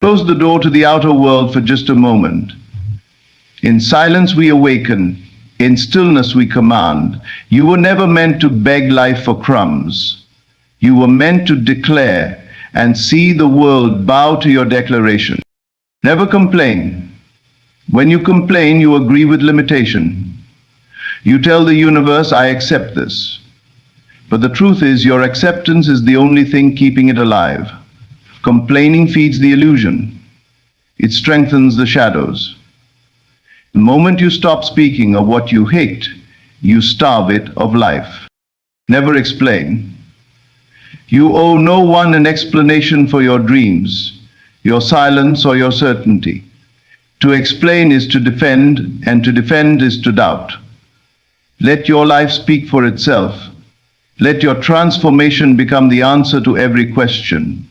Close the door to the outer world for just a moment. In silence we awaken, in stillness we command. You were never meant to beg life for crumbs. You were meant to declare and see the world bow to your declaration. Never complain. When you complain, you agree with limitation. You tell the universe, I accept this. But the truth is, your acceptance is the only thing keeping it alive. Complaining feeds the illusion. It strengthens the shadows. The moment you stop speaking of what you hate, you starve it of life. Never explain. You owe no one an explanation for your dreams, your silence or your certainty. To explain is to defend, and to defend is to doubt. Let your life speak for itself. Let your transformation become the answer to every question.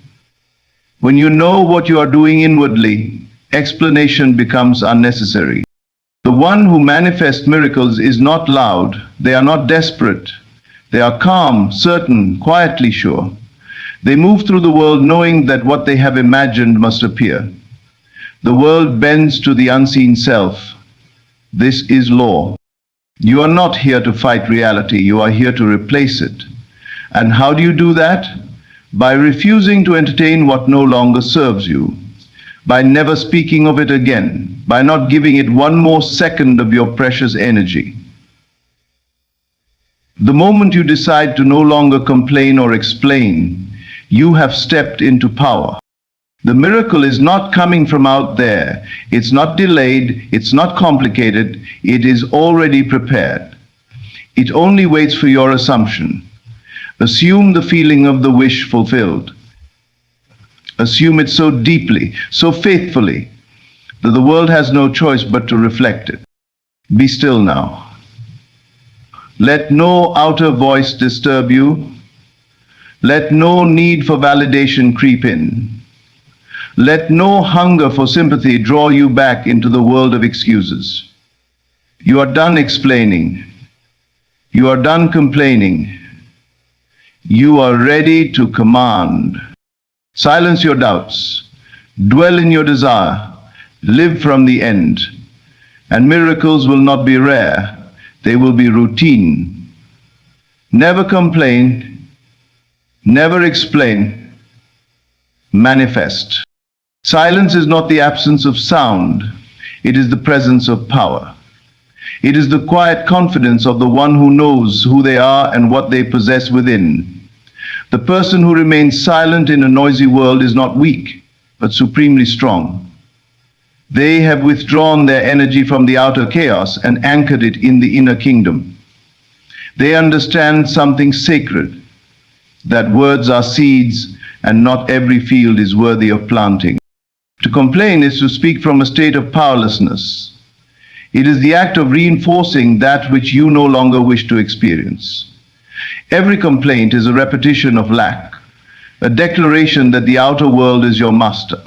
When you know what you are doing inwardly, explanation becomes unnecessary. The one who manifests miracles is not loud. They are not desperate. They are calm, certain, quietly sure. They move through the world knowing that what they have imagined must appear. The world bends to the unseen self. This is law. You are not here to fight reality. You are here to replace it. And how do you do that? By refusing to entertain what no longer serves you. By never speaking of it again. By not giving it one more second of your precious energy. The moment you decide to no longer complain or explain, you have stepped into power. The miracle is not coming from out there. It's not delayed. It's not complicated. It is already prepared. It only waits for your assumption. Assume the feeling of the wish fulfilled. Assume it so deeply, so faithfully, that the world has no choice but to reflect it. Be still now. Let no outer voice disturb you. Let no need for validation creep in. Let no hunger for sympathy draw you back into the world of excuses. You are done explaining. You are done complaining. You are ready to command. Silence your doubts. Dwell in your desire. Live from the end. And miracles will not be rare. They will be routine. Never complain. Never explain. Manifest. Silence is not the absence of sound. It is the presence of power. It is the quiet confidence of the one who knows who they are and what they possess within. The person who remains silent in a noisy world is not weak, but supremely strong. They have withdrawn their energy from the outer chaos and anchored it in the inner kingdom. They understand something sacred, that words are seeds and not every field is worthy of planting. To complain is to speak from a state of powerlessness. It is the act of reinforcing that which you no longer wish to experience. Every complaint is a repetition of lack, a declaration that the outer world is your master.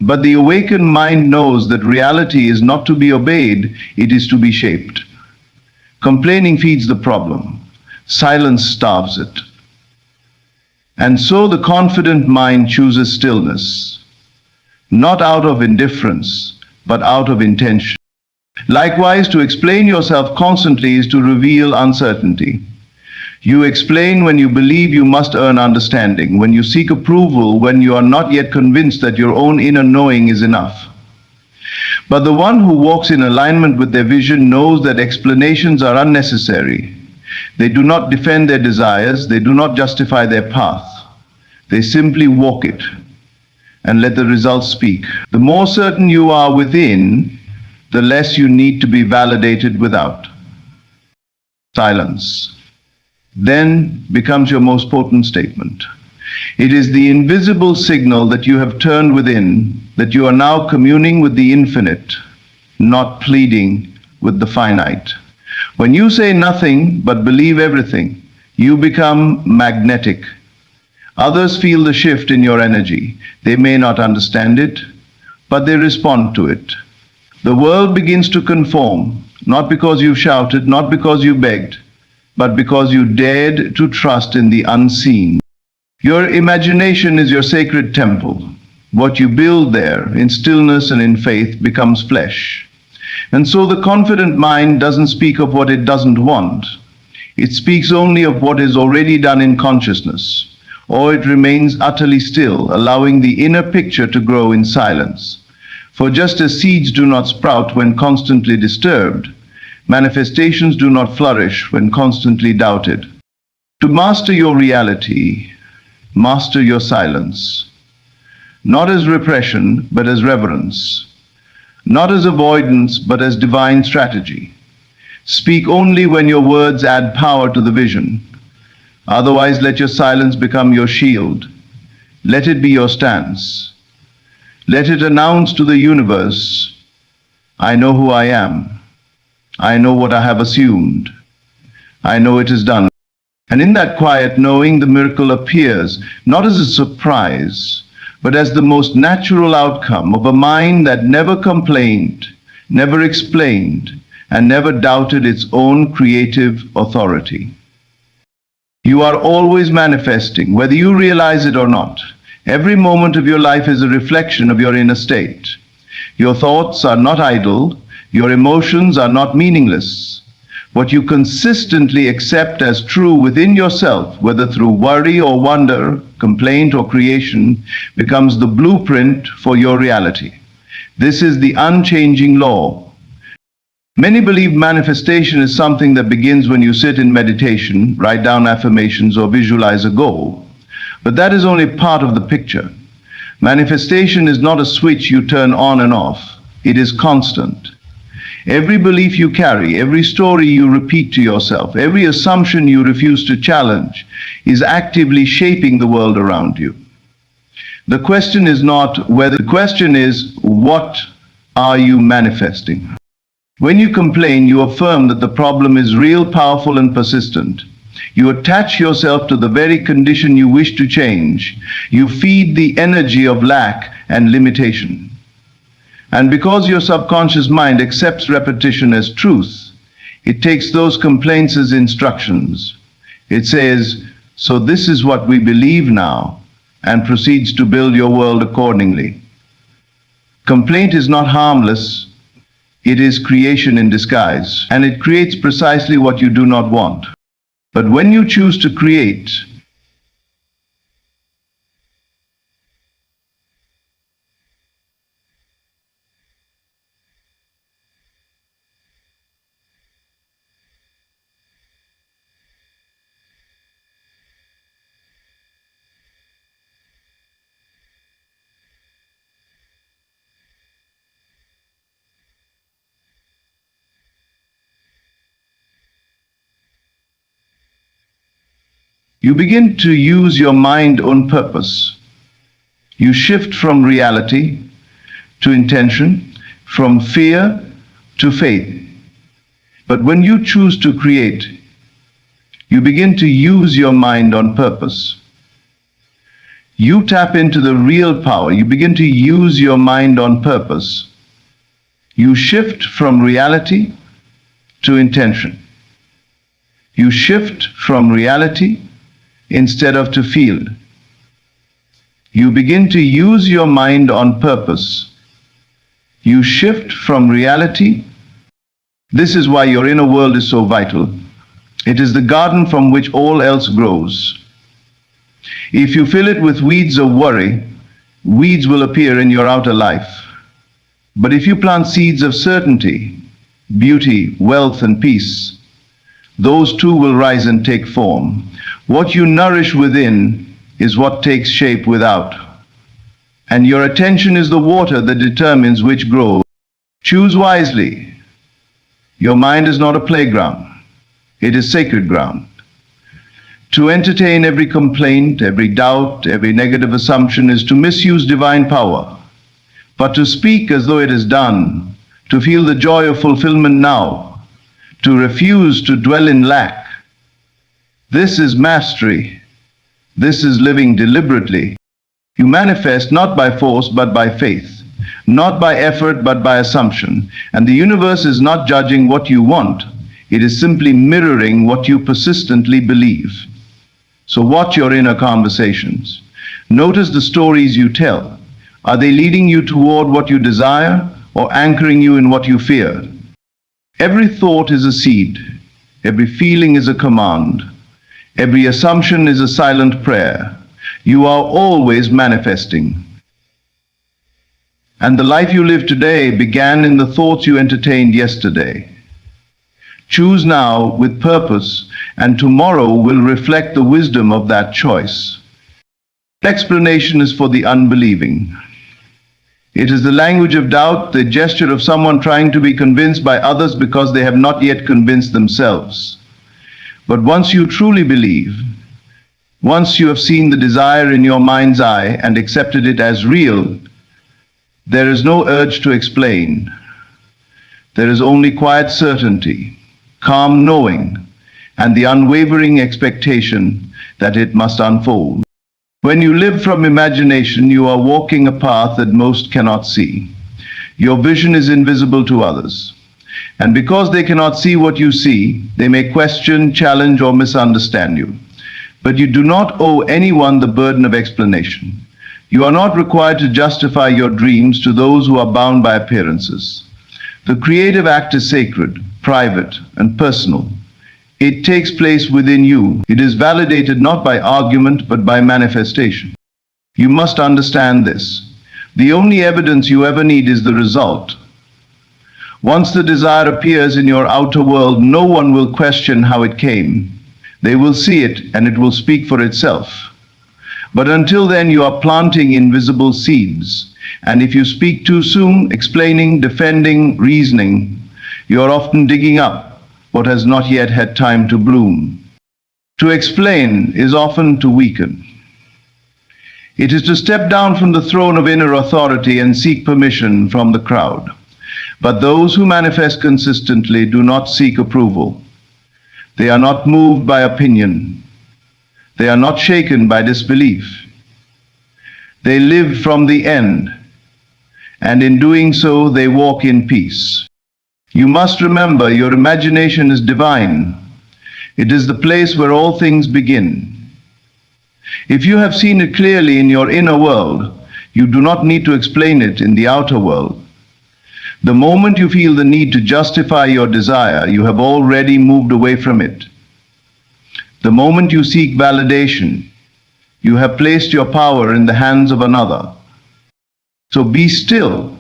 But the awakened mind knows that reality is not to be obeyed, it is to be shaped. Complaining feeds the problem. Silence starves it. And so the confident mind chooses stillness. Not out of indifference, but out of intention. Likewise, to explain yourself constantly is to reveal uncertainty. You explain when you believe you must earn understanding, when you seek approval, when you are not yet convinced that your own inner knowing is enough. But the one who walks in alignment with their vision knows that explanations are unnecessary. They do not defend their desires, they do not justify their path. They simply walk it and let the results speak. The more certain you are within, the less you need to be validated without. Silence then becomes your most potent statement. It is the invisible signal that you have turned within, that you are now communing with the infinite, not pleading with the finite. When you say nothing but believe everything, you become magnetic. Others feel the shift in your energy. They may not understand it, but they respond to it. The world begins to conform, not because you shouted, not because you begged, but because you dared to trust in the unseen. Your imagination is your sacred temple. What you build there, in stillness and in faith, becomes flesh. And so the confident mind doesn't speak of what it doesn't want. It speaks only of what is already done in consciousness, or it remains utterly still, allowing the inner picture to grow in silence. For just as seeds do not sprout when constantly disturbed, manifestations do not flourish when constantly doubted. To master your reality, master your silence. Not as repression, but as reverence. Not as avoidance, but as divine strategy. Speak only when your words add power to the vision. Otherwise, let your silence become your shield. Let it be your stance. Let it announce to the universe, I know who I am. I know what I have assumed. I know it is done. And in that quiet knowing, the miracle appears, not as a surprise, but as the most natural outcome of a mind that never complained, never explained, and never doubted its own creative authority. You are always manifesting, whether you realize it or not. Every moment of your life is a reflection of your inner state. Your thoughts are not idle, your emotions are not meaningless. What you consistently accept as true within yourself, whether through worry or wonder, complaint or creation, becomes the blueprint for your reality. This is the unchanging law. Many believe manifestation is something that begins when you sit in meditation, write down affirmations, or visualize a goal. But that is only part of the picture. Manifestation is not a switch you turn on and off. It is constant. Every belief you carry, every story you repeat to yourself, every assumption you refuse to challenge is actively shaping the world around you. The question is not whether, the question is, what are you manifesting? When you complain, you affirm that the problem is real, powerful, and persistent. You attach yourself to the very condition you wish to change. You feed the energy of lack and limitation. And because your subconscious mind accepts repetition as truth, it takes those complaints as instructions. It says, so this is what we believe now, and proceeds to build your world accordingly. Complaint is not harmless. It is creation in disguise, and it creates precisely what you do not want. But when you choose to create, you begin to use your mind on purpose. You shift from reality to intention, from fear to faith. But when you choose to create, you begin to use your mind on purpose. You tap into the real power. You begin to use your mind on purpose. You shift from reality to intention. You shift from reality instead of to feel. You begin to use your mind on purpose. You shift from reality. This is why your inner world is so vital. It is the garden from which all else grows. If you fill it with weeds of worry, weeds will appear in your outer life. But if you plant seeds of certainty, beauty, wealth, and peace, those too will rise and take form. What you nourish within is what takes shape without. And your attention is the water that determines which grows. Choose wisely. Your mind is not a playground. It is sacred ground. To entertain every complaint, every doubt, every negative assumption is to misuse divine power. But to speak as though it is done, to feel the joy of fulfillment now, to refuse to dwell in lack, this is mastery. This is living deliberately. You manifest not by force but by faith, not by effort but by assumption. And the universe is not judging what you want. It is simply mirroring what you persistently believe. So watch your inner conversations. Notice the stories you tell. Are they leading you toward what you desire or anchoring you in what you fear? Every thought is a seed. Every feeling is a command. Every assumption is a silent prayer. You are always manifesting. And the life you live today began in the thoughts you entertained yesterday. Choose now with purpose, and tomorrow will reflect the wisdom of that choice. Explanation is for the unbelieving. It is the language of doubt, the gesture of someone trying to be convinced by others because they have not yet convinced themselves. But once you truly believe, once you have seen the desire in your mind's eye and accepted it as real, there is no urge to explain. There is only quiet certainty, calm knowing, and the unwavering expectation that it must unfold. When you live from imagination, you are walking a path that most cannot see. Your vision is invisible to others. And because they cannot see what you see, they may question, challenge, or misunderstand you. But you do not owe anyone the burden of explanation. You are not required to justify your dreams to those who are bound by appearances. The creative act is sacred, private, and personal. It takes place within you. It is validated not by argument, but by manifestation. You must understand this. The only evidence you ever need is the result. Once the desire appears in your outer world, no one will question how it came. They will see it, and it will speak for itself. But until then, you are planting invisible seeds. And if you speak too soon, explaining, defending, reasoning, you are often digging up what has not yet had time to bloom. To explain is often to weaken. It is to step down from the throne of inner authority and seek permission from the crowd. But those who manifest consistently do not seek approval. They are not moved by opinion. They are not shaken by disbelief. They live from the end, and in doing so, they walk in peace. You must remember, your imagination is divine. It is the place where all things begin. If you have seen it clearly in your inner world, you do not need to explain it in the outer world. The moment you feel the need to justify your desire, you have already moved away from it. The moment you seek validation, you have placed your power in the hands of another. So be still.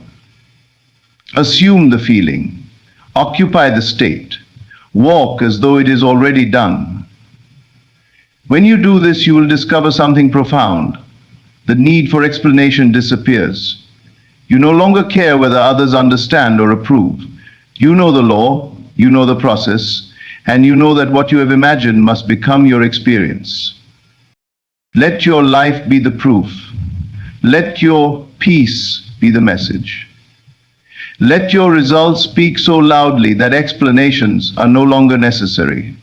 Assume the feeling. Occupy the state. Walk as though it is already done. When you do this, you will discover something profound. The need for explanation disappears. You no longer care whether others understand or approve. You know the law, you know the process, and you know that what you have imagined must become your experience. Let your life be the proof. Let your peace be the message. Let your results speak so loudly that explanations are no longer necessary.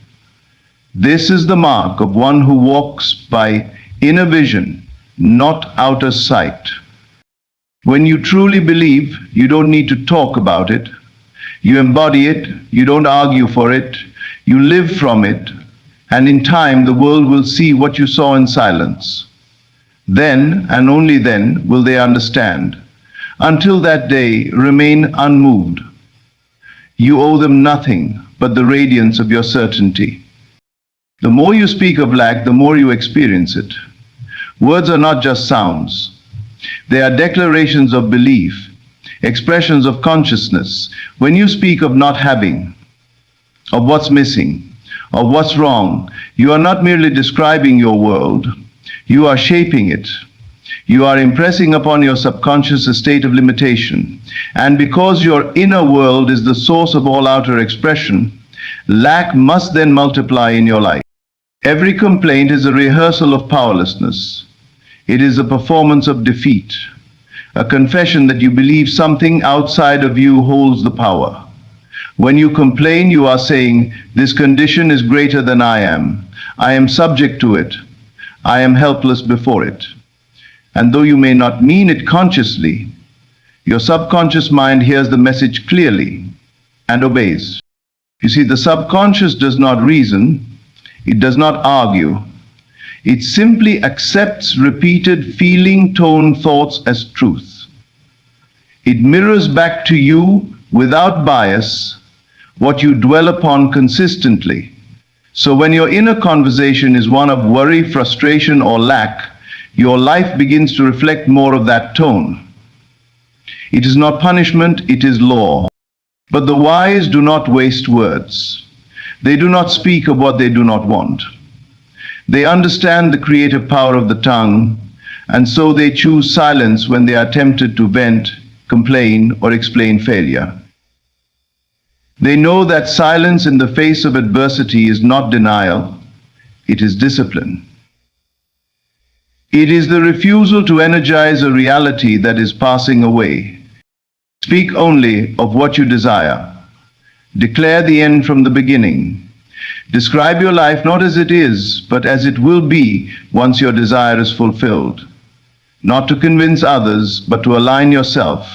This is the mark of one who walks by inner vision, not outer sight. When you truly believe, you don't need to talk about it. You embody it, you don't argue for it, you live from it, and in time the world will see what you saw in silence. Then, and only then, will they understand. Until that day, remain unmoved. You owe them nothing but the radiance of your certainty. The more you speak of lack, the more you experience it. Words are not just sounds. They are declarations of belief, expressions of consciousness. When you speak of not having, of what's missing, of what's wrong, you are not merely describing your world, you are shaping it. You are impressing upon your subconscious a state of limitation. And because your inner world is the source of all outer expression, lack must then multiply in your life. Every complaint is a rehearsal of powerlessness. It is a performance of defeat, a confession that you believe something outside of you holds the power. When you complain, you are saying, this condition is greater than I am. I am subject to it. I am helpless before it. And though you may not mean it consciously, your subconscious mind hears the message clearly and obeys. You see, the subconscious does not reason. It does not argue. It simply accepts repeated feeling tone thoughts as truth. It mirrors back to you, without bias, what you dwell upon consistently. So when your inner conversation is one of worry, frustration, or lack, your life begins to reflect more of that tone. It is not punishment, it is law. But the wise do not waste words. They do not speak of what they do not want. They understand the creative power of the tongue, and so they choose silence when they are tempted to vent, complain, or explain failure. They know that silence in the face of adversity is not denial, it is discipline. It is the refusal to energize a reality that is passing away. Speak only of what you desire. Declare the end from the beginning. Describe your life not as it is, but as it will be once your desire is fulfilled. Not to convince others, but to align yourself.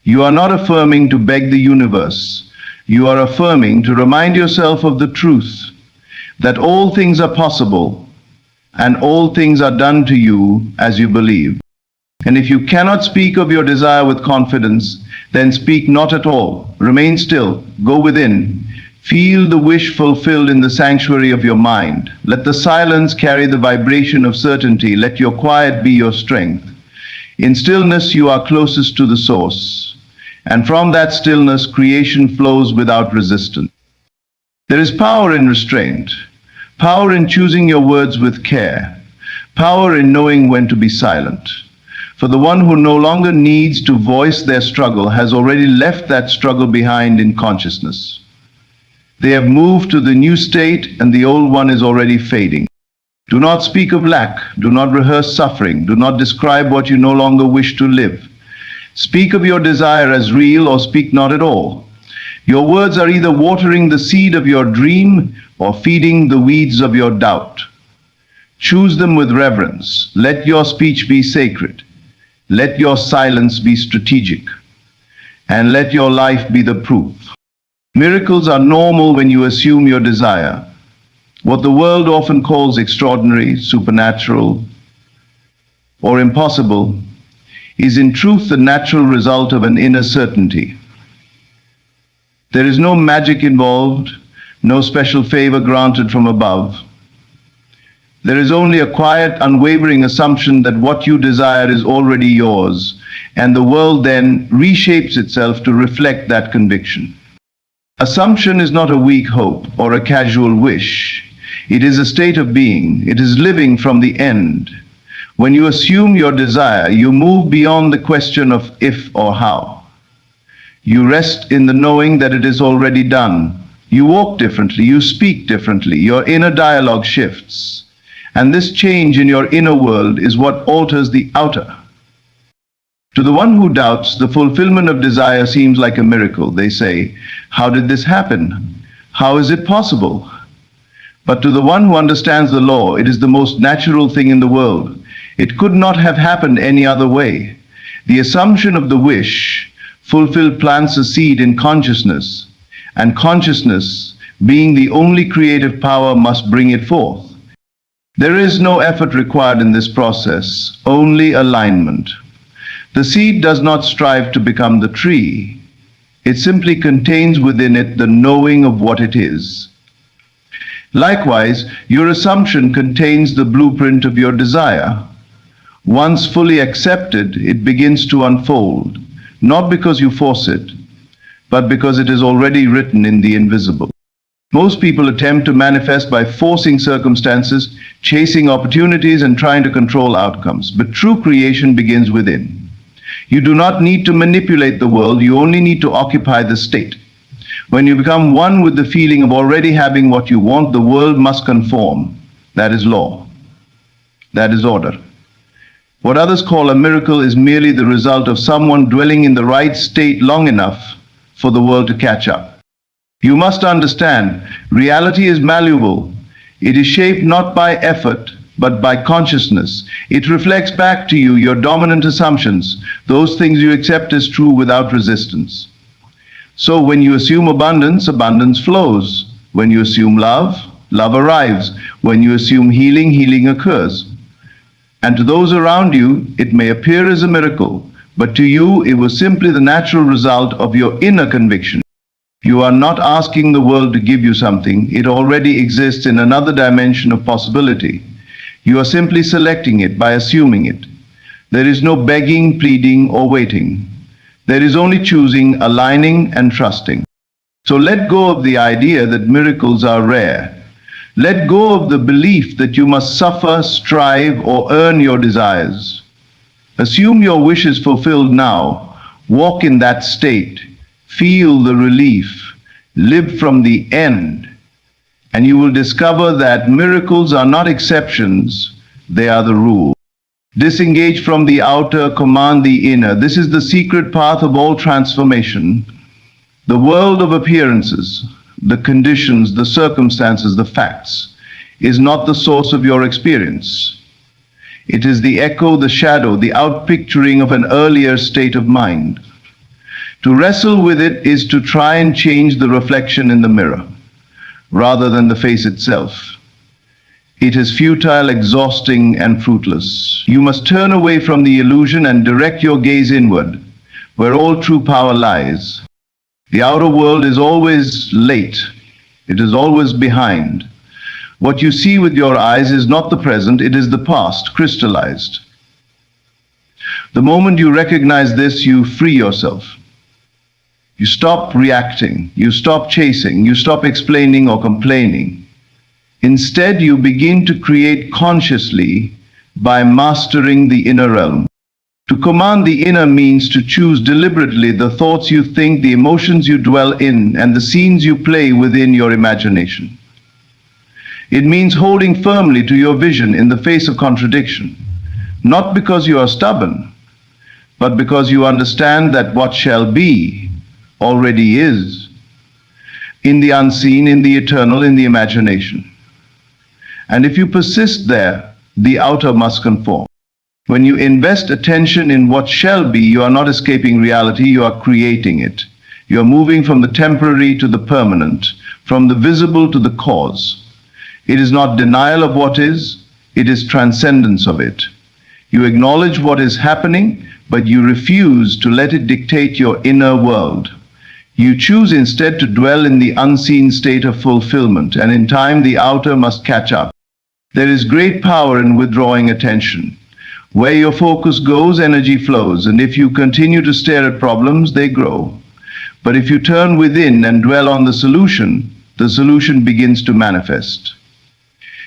You are not affirming to beg the universe. You are affirming to remind yourself of the truth, that all things are possible, and all things are done to you as you believe. And if you cannot speak of your desire with confidence, then speak not at all. Remain still, go within. Feel the wish fulfilled in the sanctuary of your mind. Let the silence carry the vibration of certainty. Let your quiet be your strength. In stillness you are closest to the source. And from that stillness, creation flows without resistance. There is power in restraint, power in choosing your words with care, power in knowing when to be silent. For the one who no longer needs to voice their struggle has already left that struggle behind in consciousness. They have moved to the new state, and the old one is already fading. Do not speak of lack, do not rehearse suffering, do not describe what you no longer wish to live. Speak of your desire as real, or speak not at all. Your words are either watering the seed of your dream or feeding the weeds of your doubt. Choose them with reverence. Let your speech be sacred. Let your silence be strategic. And let your life be the proof. Miracles are normal when you assume your desire. What the world often calls extraordinary, supernatural, or impossible is in truth the natural result of an inner certainty. There is no magic involved, no special favor granted from above. There is only a quiet, unwavering assumption that what you desire is already yours, and the world then reshapes itself to reflect that conviction. Assumption is not a weak hope or a casual wish. It is a state of being. It is living from the end. When you assume your desire, you move beyond the question of if or how. You rest in the knowing that it is already done. You walk differently, you speak differently, your inner dialogue shifts. And this change in your inner world is what alters the outer. To the one who doubts, the fulfillment of desire seems like a miracle. They say, "How did this happen? How is it possible?" But to the one who understands the law, it is the most natural thing in the world. It could not have happened any other way. The assumption of the wish fulfilled plants a seed in consciousness, and consciousness, being the only creative power, must bring it forth. There is no effort required in this process, only alignment. The seed does not strive to become the tree. It simply contains within it the knowing of what it is. Likewise, your assumption contains the blueprint of your desire. Once fully accepted, it begins to unfold, not because you force it, but because it is already written in the invisible. Most people attempt to manifest by forcing circumstances, chasing opportunities, and trying to control outcomes. But true creation begins within. You do not need to manipulate the world, you only need to occupy the state. When you become one with the feeling of already having what you want, the world must conform. That is law. That is order. What others call a miracle is merely the result of someone dwelling in the right state long enough for the world to catch up. You must understand, reality is malleable. It is shaped not by effort, but by consciousness. It reflects back to you your dominant assumptions, those things you accept as true without resistance. So when you assume abundance, abundance flows. When you assume love, Love arrives. When you assume healing, healing occurs. And to those around you, it may appear as a miracle, but to you, it was simply the natural result of your inner conviction. You are not asking the world to give you something. It already exists in another dimension of possibility. You are simply selecting it by assuming it. There is no begging, pleading, or waiting. There is only choosing, aligning, and trusting. So let go of the idea that miracles are rare. Let go of the belief that you must suffer, strive, or earn your desires. Assume your wish is fulfilled now. Walk in that state. Feel the relief. Live from the end. And you will discover that miracles are not exceptions, they are the rule. Disengage from the outer, command the inner. This is the secret path of all transformation. The world of appearances, the conditions, the circumstances, the facts, is not the source of your experience. It is the echo, the shadow, the outpicturing of an earlier state of mind. To wrestle with it is to try and change the reflection in the mirror, rather than the face itself. It is futile, exhausting, and fruitless. You must turn away from the illusion and direct your gaze inward, where all true power lies. The outer world is always late. It is always behind. What you see with your eyes is not the present, it is the past, crystallized. The moment you recognize this, you free yourself. You stop reacting, you stop chasing, you stop explaining or complaining. Instead, you begin to create consciously by mastering the inner realm. To command the inner means to choose deliberately the thoughts you think, the emotions you dwell in, and the scenes you play within your imagination. It means holding firmly to your vision in the face of contradiction, not because you are stubborn, but because you understand that what shall be already is, in the unseen, in the eternal, in the imagination. And if you persist there, the outer must conform. When you invest attention in what shall be, you are not escaping reality, you are creating it. You are moving from the temporary to the permanent, from the visible to the cause. It is not denial of what is, it is transcendence of it. You acknowledge what is happening, but you refuse to let it dictate your inner world. You choose instead to dwell in the unseen state of fulfillment, and in time the outer must catch up. There is great power in withdrawing attention. Where your focus goes, energy flows, and if you continue to stare at problems, they grow. But if you turn within and dwell on the solution begins to manifest.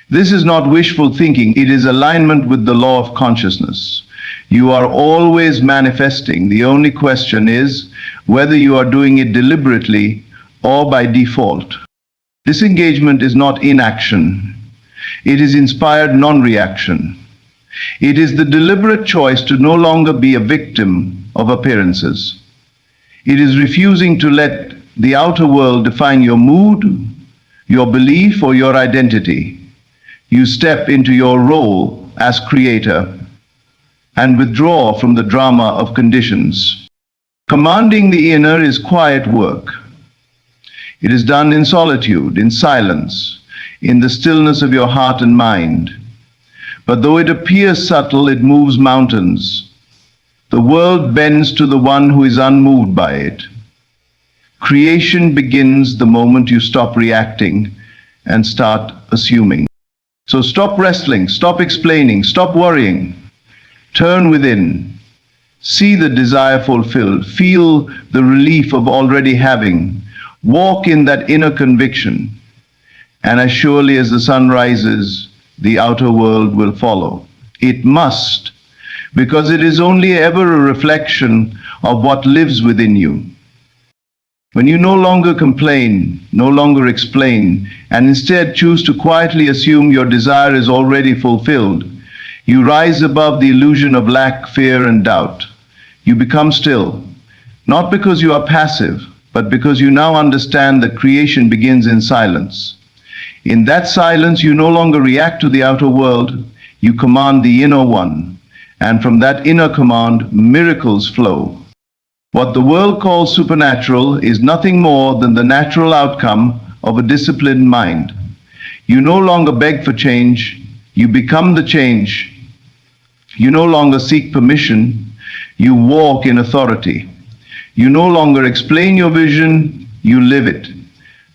This is not wishful thinking, it is alignment with the law of consciousness. You are always manifesting. The only question is whether you are doing it deliberately or by default. Disengagement is not inaction. It is inspired non-reaction. It is the deliberate choice to no longer be a victim of appearances. It is refusing to let the outer world define your mood, your belief, or your identity. You step into your role as creator and withdraw from the drama of conditions. Commanding the inner is quiet work. It is done in solitude, in silence, in the stillness of your heart and mind. But though it appears subtle, it moves mountains. The world bends to the one who is unmoved by it. Creation begins the moment you stop reacting and start assuming. So stop wrestling, stop explaining, stop worrying. Turn within. See the desire fulfilled. Feel the relief of already having. Walk in that inner conviction. And as surely as the sun rises, the outer world will follow. It must, because it is only ever a reflection of what lives within you. When you no longer complain, no longer explain, and instead choose to quietly assume your desire is already fulfilled, you rise above the illusion of lack, fear, and doubt. You become still, not because you are passive, but because you now understand that creation begins in silence. In that silence, you no longer react to the outer world, you command the inner one, and from that inner command, miracles flow. What the world calls supernatural is nothing more than the natural outcome of a disciplined mind. You no longer beg for change, you become the change. You no longer seek permission, you walk in authority. You no longer explain your vision, you live it.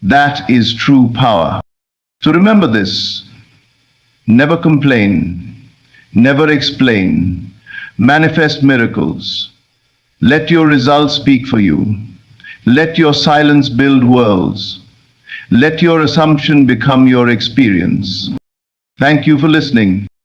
That is true power. So remember this. Never complain. Never explain. Manifest miracles. Let your results speak for you. Let your silence build worlds. Let your assumption become your experience. Thank you for listening.